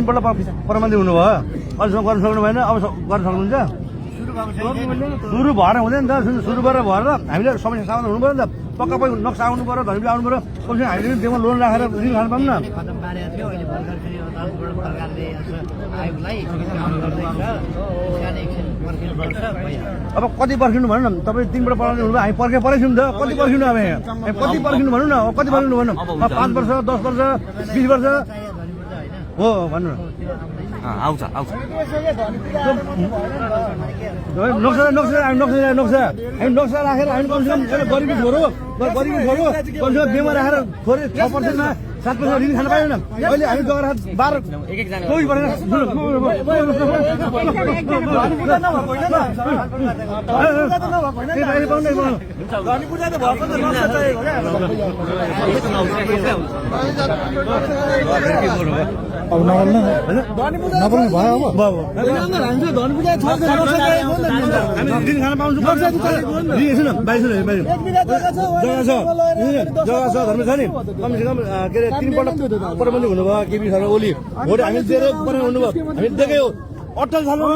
3 पल्ट प्रबन्धी हुनुभयो अहिलेसम्म गर्न सक्नु भएन अब गर्न सक्नुहुन्छ सुरु भएर हुँदैन नि त सुरु गरेर भएर हामीले समस्या समाधान हुनु पर्यो नि त पक्का पक्का नक्सा आउनु पर्यो धनीले आउनु पर्यो कमसेकम हामीले पनि त्यसमा लोन राखेर ऋण खानु पाऊँ न अब कति पर्खिनु भन्नु न तपाईँ 3 पल्ट प्रबन्धी हुनुभयो हामी पर्खिनु नि त कति पर्खिनु अब यहाँ कति पर्खिनु भन्नु न कति पर्खिनु भन्नु 5 वर्ष 10 वर्ष 20 वर्ष हो भन्नु न आउँछ नक्सा राखेर हामी कमसेकम गरिबी छोरो कमसेकम बेमा राखेर थोरै 6%मा 7% ऋण खान पाएन अहिले हामी गएर 12 कोही परेन अब नबोल्नु नबोल्नु भयो अब हामी ऋण खान पाउँछु जग्गा छ धर्म छ नि कमसेकम के अरे 3 पल्ट प्रबन्धी हुनुभयो केपी शर्मा ओली भोट हामी दिएर हुनुभयो हामी देख्यो 28 सालमा